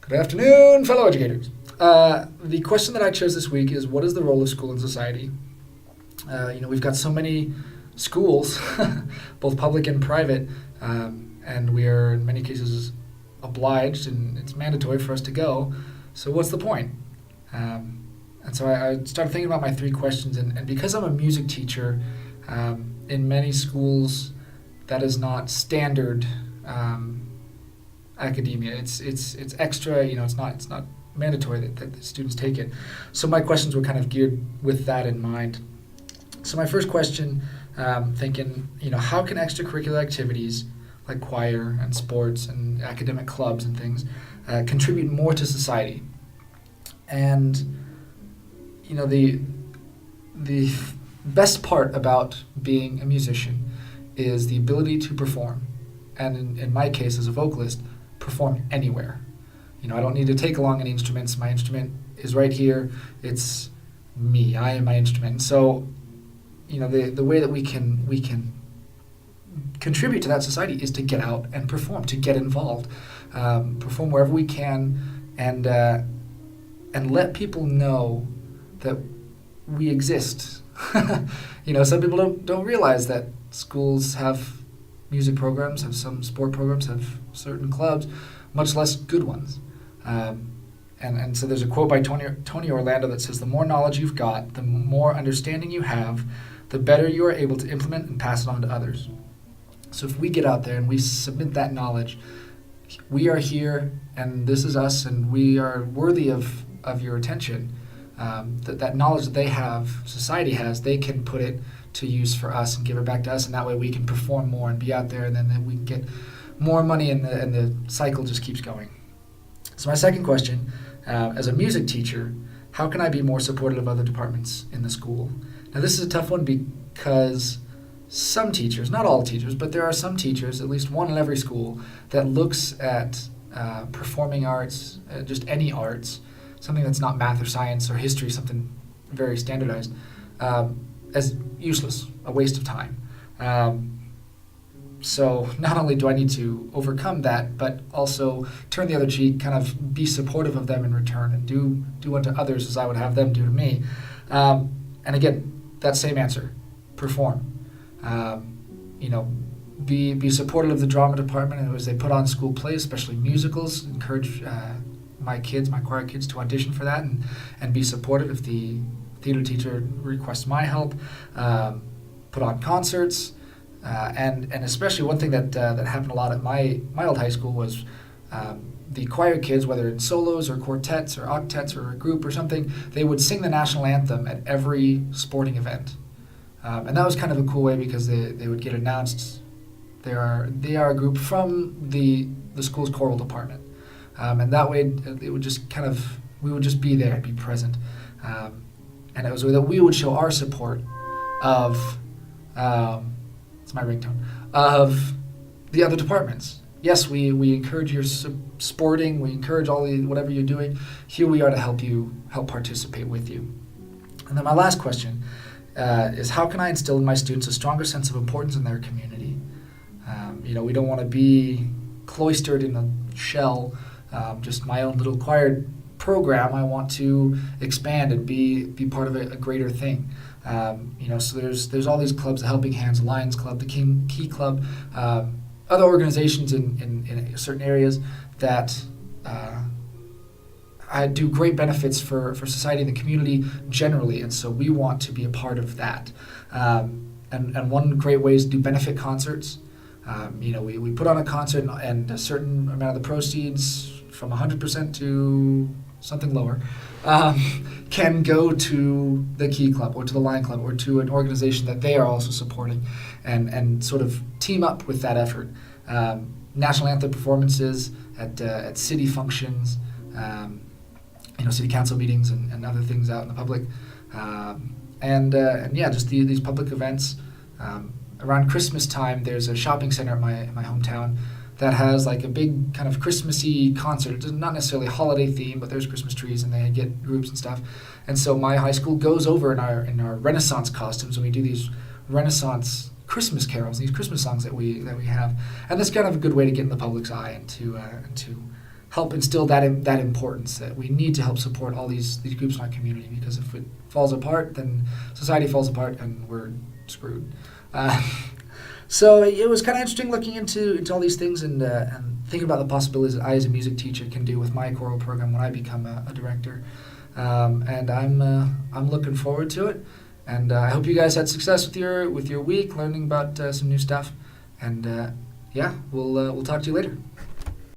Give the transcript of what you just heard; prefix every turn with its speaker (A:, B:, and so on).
A: Good afternoon, fellow educators. The question that I chose this week is, what is the role of school in society? We've got so many schools, both public and private, and we are in many cases obliged, and it's mandatory for us to go. So what's the point? And so I started thinking about my three questions, and because I'm a music teacher, in many schools that is not standard academia. It's extra. It's not mandatory that the students take it. So my questions were kind of geared with that in mind. So my first question, thinking, how can extracurricular activities like choir and sports and academic clubs and things contribute more to society? And the best part about being a musician is the ability to perform, and in my case as a vocalist, perform anywhere. I don't need to take along any instruments. My instrument is right here. It's me. I am my instrument. And so, the way that we can contribute to that society is to get out and perform, to get involved, perform wherever we can, and let people know that we exist. Some people don't realize that schools have music programs, have some sport programs, have certain clubs, much less good ones. And so there's a quote by Tony Orlando that says, "The more knowledge you've got, the more understanding you have, the better you are able to implement and pass it on to others." So if we get out there and we submit that knowledge, we are here, and this is us, and we are worthy of your attention. That knowledge that they have, society has, they can put it to use for us and give it back to us, and that way we can perform more and be out there, and then we can get more money, and the cycle just keeps going. So my second question, as a music teacher, how can I be more supportive of other departments in the school? Now this is a tough one because some teachers, not all teachers, but there are some teachers, at least one in every school, that looks at performing arts, just any arts, something that's not math or science or history, something very standardized, as useless, a waste of time. So not only do I need to overcome that, but also turn the other cheek, kind of be supportive of them in return, and do unto others as I would have them do to me. And again, that same answer, perform. Be supportive of the drama department as they put on school plays, especially musicals. Encourage my choir kids to audition for that, and be supportive if the theater teacher requests my help. Put on concerts, and especially one thing that happened a lot at my old high school was the choir kids, whether in solos or quartets or octets or a group or something, they would sing the national anthem at every sporting event, and that was kind of a cool way because they would get announced. They are a group from the school's choral department. And that way, it would just we would just be there and be present. And it was that we would show our support of, it's my ringtone, of the other departments. Yes, we encourage your sporting, we encourage whatever you're doing. Here we are to help participate with you. And then my last question is, how can I instill in my students a stronger sense of importance in their community? We don't want to be cloistered in a shell, just my own little choir program. I want to expand and be part of a greater thing. So there's all these clubs, the Helping Hands, Lions Club, the Key Club, other organizations in certain areas that do great benefits for society and the community generally, and so we want to be a part of that. And one great way is to do benefit concerts. We put on a concert, and a certain amount of the proceeds, from 100% to something lower, can go to the Key Club or to the Lion Club or to an organization that they are also supporting, and sort of team up with that effort. National anthem performances at city functions, city council meetings and other things out in the public, just these public events. Around Christmas time, there's a shopping center at my hometown that has like a big kind of Christmassy concert. It's not necessarily a holiday theme, but there's Christmas trees and they get groups and stuff. And so my high school goes over in our Renaissance costumes, and we do these Renaissance Christmas carols, these Christmas songs that we have. And that's kind of a good way to get in the public's eye and to help instill that importance that we need to help support all these groups in our community, because if it falls apart, then society falls apart and we're screwed. So it was kind of interesting looking into all these things and thinking about the possibilities that I as a music teacher can do with my choral program when I become a director. And I'm looking forward to it. And I hope you guys had success with your week, learning about some new stuff. And yeah, we'll talk to you later.